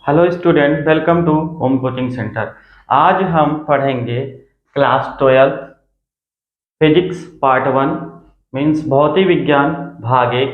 Hello student, welcome to home coaching centre. आज हम पढ़ेंगे क्लास 12 फिजिक्स पार्ट 1 मीन्स भौतिक विज्ञान भाग 1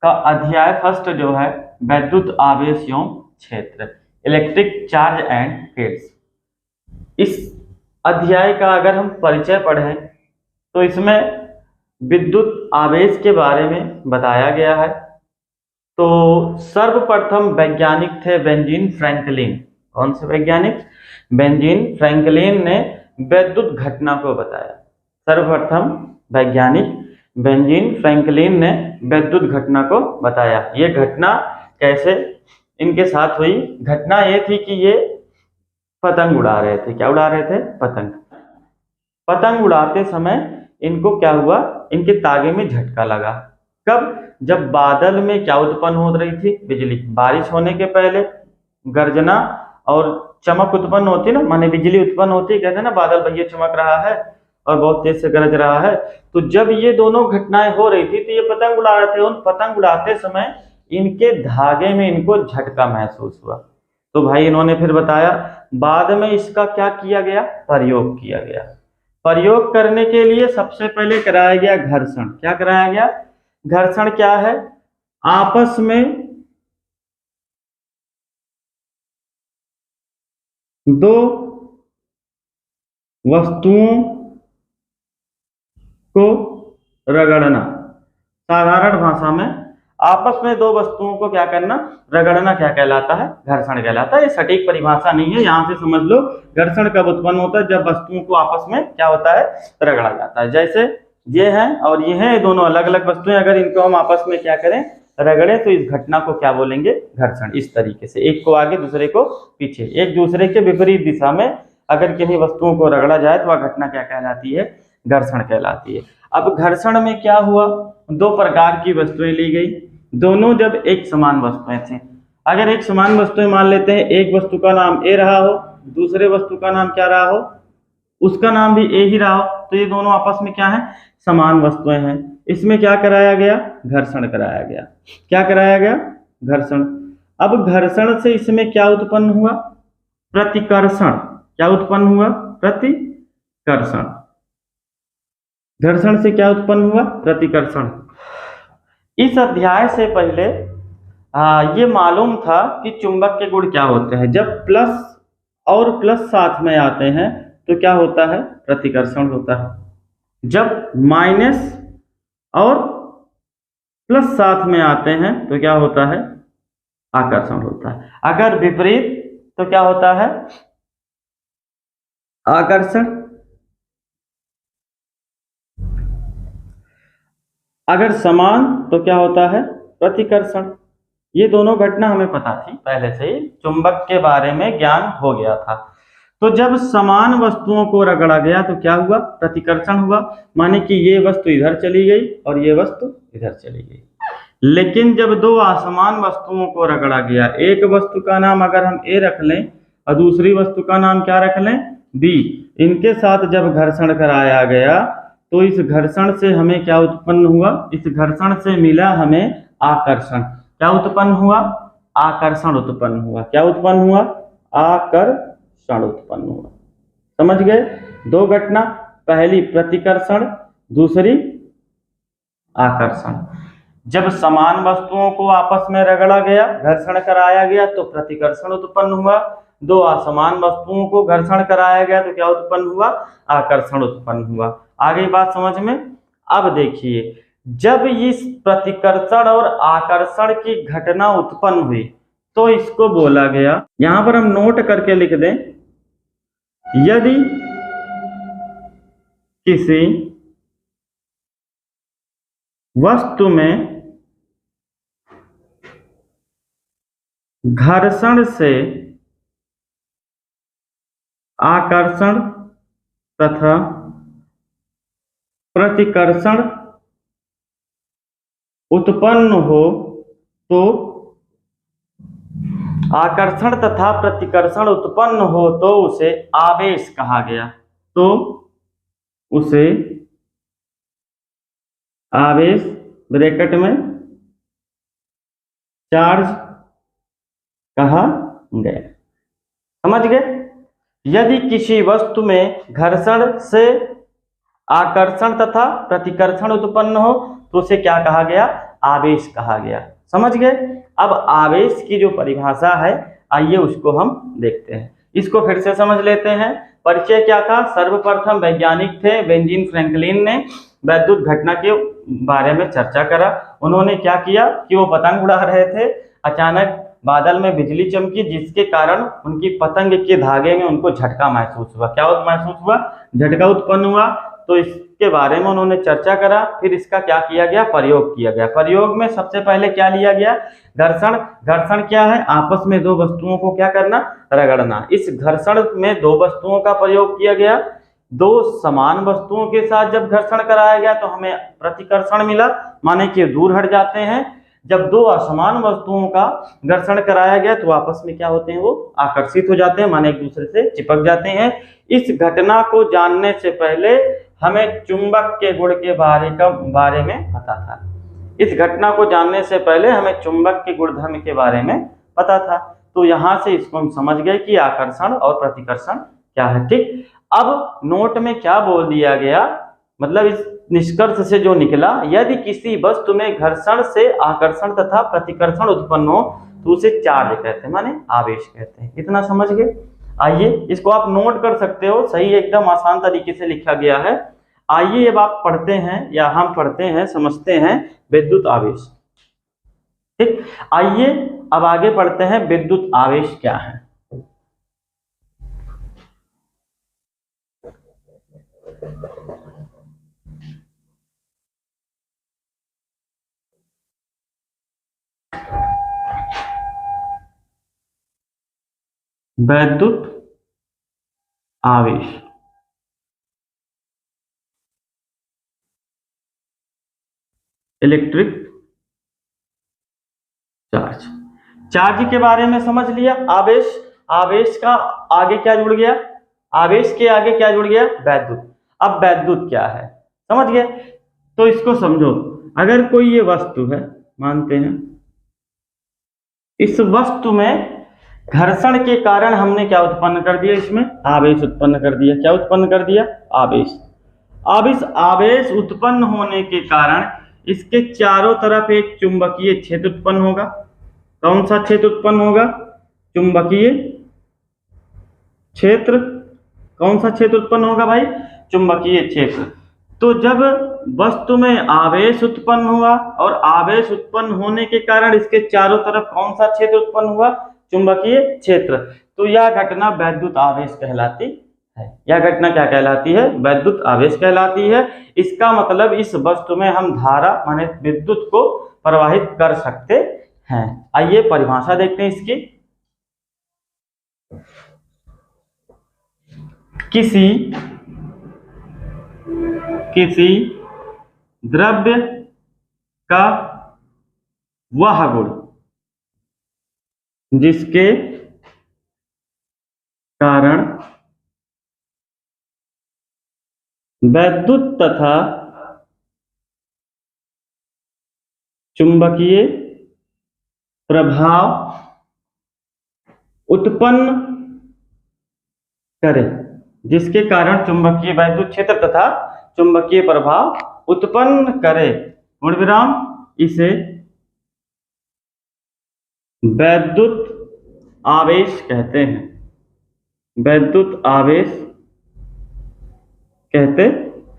का अध्याय फर्स्ट जो है वैद्युत आवेश एवं क्षेत्र, इलेक्ट्रिक चार्ज एंड फील्ड्स। इस अध्याय का अगर हम परिचय पढ़ें तो इसमें विद्युत आवेश के बारे में बताया गया है। तो सर्वप्रथम वैज्ञानिक थे बेंजामिन फ्रैंकलिन। कौन से वैज्ञानिक? बेंजामिन फ्रैंकलिन ने वैद्युत घटना को बताया। सर्वप्रथम वैज्ञानिक बेंजामिन फ्रैंकलिन ने वैद्युत घटना को बताया। ये घटना कैसे इनके साथ हुई? घटना ये थी कि ये पतंग उड़ा रहे थे। क्या उड़ा रहे थे? पतंग। पतंग उड़ाते समय इनको क्या हुआ? इनके तागे में झटका लगा। कब? जब बादल में क्या उत्पन्न हो रही थी? बिजली। बारिश होने के पहले गर्जना और चमक उत्पन्न होती ना, माने बिजली उत्पन्न होती। कहते हैं ना बादल भैया चमक रहा है और बहुत तेज से गरज रहा है। तो जब ये दोनों घटनाएं हो रही थी तो ये पतंग उड़ा रहे थे। उन पतंग उड़ाते समय इनके धागे में इनको झटका महसूस हुआ। तो भाई इन्होंने फिर बताया। बाद में इसका क्या किया गया? प्रयोग किया गया। प्रयोग करने के लिए सबसे पहले कराया गया घर्षण। क्या कराया गया? घर्षण क्या है? आपस में दो वस्तुओं को रगड़ना। साधारण भाषा में आपस में दो वस्तुओं को क्या करना? रगड़ना क्या कहलाता है? घर्षण कहलाता है। ये सटीक परिभाषा नहीं है, यहां से समझ लो घर्षण कब उत्पन्न होता है? जब वस्तुओं को आपस में क्या होता है? रगड़ा जाता है। जैसे ये है और ये है, दोनों अलग अलग वस्तुएं, अगर इनको हम आपस में क्या करें? रगड़े, तो इस घटना को क्या बोलेंगे? घर्षण। इस तरीके से एक को आगे दूसरे को पीछे, एक दूसरे के विपरीत दिशा में अगर किन्हीं वस्तुओं को रगड़ा जाए तो वह घटना क्या कहलाती है? घर्षण कहलाती है। अब घर्षण में क्या हुआ? दो प्रकार की वस्तुएं ली गई, दोनों जब एक समान वस्तुएं थी। अगर एक समान वस्तुएं मान लेते हैं, एक वस्तु का नाम ए रहा हो, दूसरे वस्तु का नाम क्या रहा हो? उसका नाम भी ए ही रहा हो, तो ये दोनों आपस में क्या है? समान वस्तुएं हैं। इसमें क्या कराया गया? घर्षण कराया गया। क्या कराया गया? घर्षण। अब घर्षण से इसमें क्या उत्पन्न हुआ? प्रतिकर्षण। क्या उत्पन्न हुआ? प्रतिकर्षण। घर्षण से क्या उत्पन्न हुआ? प्रतिकर्षण। इस अध्याय से पहले ये मालूम था कि चुंबक के गुण क्या होते हैं। जब प्लस और प्लस साथ में आते हैं तो क्या होता है? प्रतिकर्षण होता है। जब माइनस और प्लस साथ में आते हैं तो क्या होता है? आकर्षण होता है। अगर विपरीत तो क्या होता है? आकर्षण। अगर समान तो क्या होता है? प्रतिकर्षण। ये दोनों घटना हमें पता थी पहले से ही, चुंबक के बारे में ज्ञान हो गया था। तो जब समान वस्तुओं को रगड़ा गया तो क्या हुआ? प्रतिकर्षण हुआ। माने कि ये वस्तु इधर चली गई और ये वस्तु इधर चली गई। लेकिन जब दो असमान वस्तुओं को रगड़ा गया, एक वस्तु का नाम अगर हम ए रख लें और दूसरी वस्तु का नाम क्या रख लें? बी, इनके साथ जब घर्षण कराया गया तो इस घर्षण से हमें क्या उत्पन्न हुआ? इस घर्षण से मिला हमें आकर्षण। क्या उत्पन्न हुआ? आकर्षण उत्पन्न हुआ। क्या उत्पन्न हुआ? आकर्षण उत्पन्न हुआ। समझ गए? दो घटना, पहली प्रतिकर्षण, दूसरी आकर्षण। जब समान वस्तुओं को आपस में रगड़ा गया, घर्षण कराया गया तो प्रतिकर्षण उत्पन्न हुआ। दो असमान वस्तुओं को घर्षण कराया गया तो क्या उत्पन्न हुआ? आकर्षण उत्पन्न हुआ। आगे बात समझ में? अब देखिए, जब इस प्रतिकर्षण और आकर्षण की घटना उत्पन्न हुई तो इसको बोला गया, यहां पर हम नोट करके लिख दें, यदि किसी वस्तु में घर्षण से आकर्षण तथा प्रतिकर्षण उत्पन्न हो तो आकर्षण तथा प्रतिकर्षण उत्पन्न हो तो उसे आवेश कहा गया। तो उसे आवेश ब्रैकेट में चार्ज कहा गया। समझ गए? यदि किसी वस्तु में घर्षण से आकर्षण तथा प्रतिकर्षण उत्पन्न हो तो उसे क्या कहा गया? आवेश कहा गया। समझ गए? अब आवेश की जो परिभाषा है आइए उसको हम देखते हैं। इसको फिर से समझ लेते हैं। परिचय क्या था? सर्वप्रथम वैज्ञानिक थे बेंजामिन फ्रैंकलिन ने वैद्युत घटना के बारे में चर्चा करा। उन्होंने क्या किया कि वो पतंग उड़ा रहे थे, अचानक बादल में बिजली चमकी जिसके कारण उनकी पतंग के धागे में उनको झटका महसूस हुआ। क्या महसूस हुआ? झटका उत्पन्न हुआ। तो इसके बारे में उन्होंने चर्चा करा। फिर इसका क्या किया गया? प्रयोग किया गया। प्रयोग में सबसे पहले क्या लिया गया? घर्षण। घर्षण क्या है? आपस में दो वस्तुओं को क्या करना? रगड़ना। इस घर्षण में दो वस्तुओं का प्रयोग किया गया। दो समान वस्तुओं के साथ जब घर्षण कराया गया तो हमें प्रतिकर्षण मिला, माने कि दूर हट जाते हैं। जब दो असमान वस्तुओं का घर्षण कराया गया तो आपस में क्या होते हैं? वो आकर्षित हो जाते हैं, माने एक दूसरे से चिपक जाते हैं। इस घटना को जानने से पहले हमें चुंबक के गुण के बारे में पता था। इस घटना को जानने से पहले हमें चुंबक के गुणधर्म के बारे में पता था। तो यहां से इसको हम समझ गए कि आकर्षण और प्रतिकर्षण क्या है। ठीक, अब नोट में क्या बोल दिया गया, मतलब इस निष्कर्ष से जो निकला, यदि किसी वस्तु में घर्षण से आकर्षण तथा प्रतिकर्षण उत्पन्न हो तो उसे चार्ज कहते हैं, माने आवेश कहते हैं। इतना समझ गए? आइए इसको आप नोट कर सकते हो, सही एकदम आसान तरीके से लिखा गया है। आइए अब आप पढ़ते हैं या हम पढ़ते हैं, समझते हैं विद्युत आवेश। ठीक, आइए अब आगे पढ़ते हैं विद्युत आवेश क्या है। विद्युत आवेश इलेक्ट्रिक चार्ज। चार्ज के बारे में समझ लिया। आवेश, आवेश का आगे क्या जुड़ गया? आवेश के आगे क्या जुड़ गया? वैद्युत। अब वैद्युत क्या है समझ गए? तो इसको समझो। अगर कोई ये वस्तु है, मानते हैं इस वस्तु में घर्षण के कारण हमने क्या उत्पन्न कर दिया? इसमें आवेश उत्पन्न कर दिया। क्या उत्पन्न कर दिया? आवेश। अब इस आवेश उत्पन्न होने के कारण इसके चारों तरफ एक चुंबकीय क्षेत्र उत्पन्न होगा। कौन सा क्षेत्र उत्पन्न होगा? चुंबकीय क्षेत्र। कौन सा क्षेत्र उत्पन्न होगा भाई? चुंबकीय क्षेत्र। तो जब वस्तु में आवेश उत्पन्न हुआ और आवेश उत्पन्न होने के कारण इसके चारों तरफ कौन सा क्षेत्र उत्पन्न हुआ? चुंबकीय क्षेत्र। तो यह घटना वैद्युत आवेश कहलाती है। यह घटना क्या कहलाती है? वैद्युत आवेश कहलाती है। इसका मतलब इस वस्तु में हम धारा माने विद्युत को प्रवाहित कर सकते हैं। आइए परिभाषा देखते हैं इसकी। किसी द्रव्य का वह गुण जिसके कारण वैद्युत तथा चुंबकीय प्रभाव उत्पन्न करे, जिसके कारण चुंबकीय वैद्युत क्षेत्र तथा चुंबकीय प्रभाव उत्पन्न करे, पूर्ण विराम, इसे वैद्युत आवेश कहते हैं। वैद्युत आवेश कहते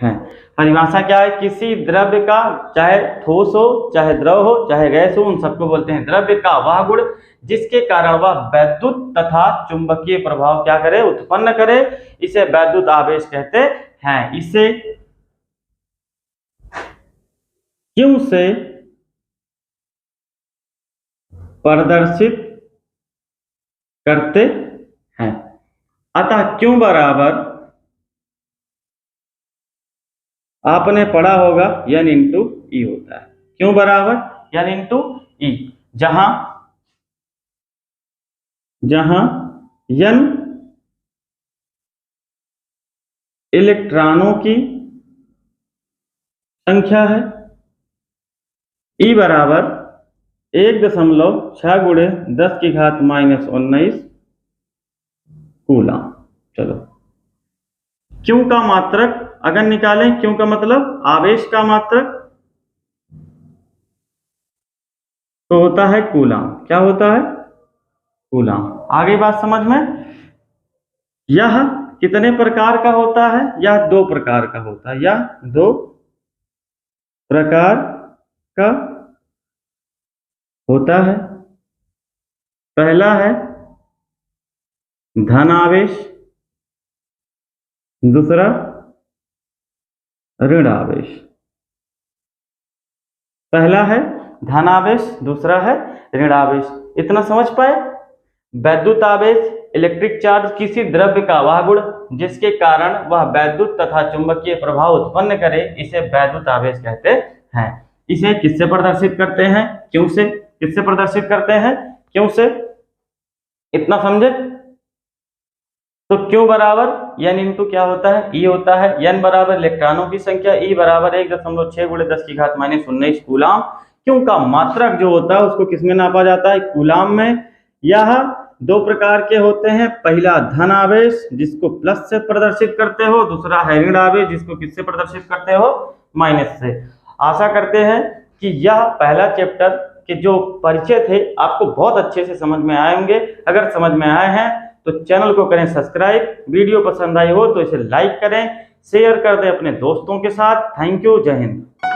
हैं। परिभाषा क्या है? किसी द्रव्य का, चाहे ठोस हो चाहे द्रव हो चाहे गैस हो, उन सबको बोलते हैं द्रव्य का वह गुण जिसके कारण वह वैद्युत तथा चुंबकीय प्रभाव क्या करे? उत्पन्न करे, इसे वैद्युत आवेश कहते हैं। इसे क्यों से प्रदर्शित करते हैं। अतः क्यों बराबर आपने पढ़ा होगा N इंटू ई होता है। क्यों बराबर N इंटू ई, जहां N इलेक्ट्रॉनों की संख्या है, ई बराबर 1.6 गुणे 10 की घात -19 कूलम। चलो, क्यू का मात्रक अगर निकालें, क्यू का मतलब आवेश का मात्रक, तो होता है कूलम। क्या होता है? कूलम। आगे बात समझ में? यह कितने प्रकार का होता है? यह 2 प्रकार का होता है। यह 2 प्रकार का होता है। पहला है धन आवेश, दूसरा ऋण आवेश। पहला है धन आवेश, दूसरा है ऋण आवेश। इतना समझ पाए? वैद्युत आवेश इलेक्ट्रिक चार्ज किसी द्रव्य का वह गुण जिसके कारण वह वैद्युत तथा चुंबकीय प्रभाव उत्पन्न करे, इसे वैद्युत आवेश कहते हैं। इसे किससे प्रदर्शित करते हैं? क्यों से। किससे प्रदर्शित करते हैं? क्यों से। इतना समझे? तो क्यू बराबर एन इंटू क्या होता है? ई होता है। एन बराबर इलेक्ट्रॉनों की संख्या, ई बराबर 1.6 गुणे 10 की घात -19 कूलाम। क्यू का मात्रक जो होता है उसको किसमें नापा जाता है? कूलाम में। यह 2 प्रकार के होते हैं। पहला धन आवेश जिसको प्लस से प्रदर्शित करते हो, दूसरा है ऋण आवेश जिसको किससे प्रदर्शित करते हो? माइनस से। आशा करते हैं कि यह पहला चैप्टर के जो परिचय थे आपको बहुत अच्छे से समझ में आए होंगे। अगर समझ में आए हैं तो चैनल को करें सब्सक्राइब, वीडियो पसंद आई हो तो इसे लाइक करें, शेयर कर दें अपने दोस्तों के साथ। थैंक यू, जय हिंद।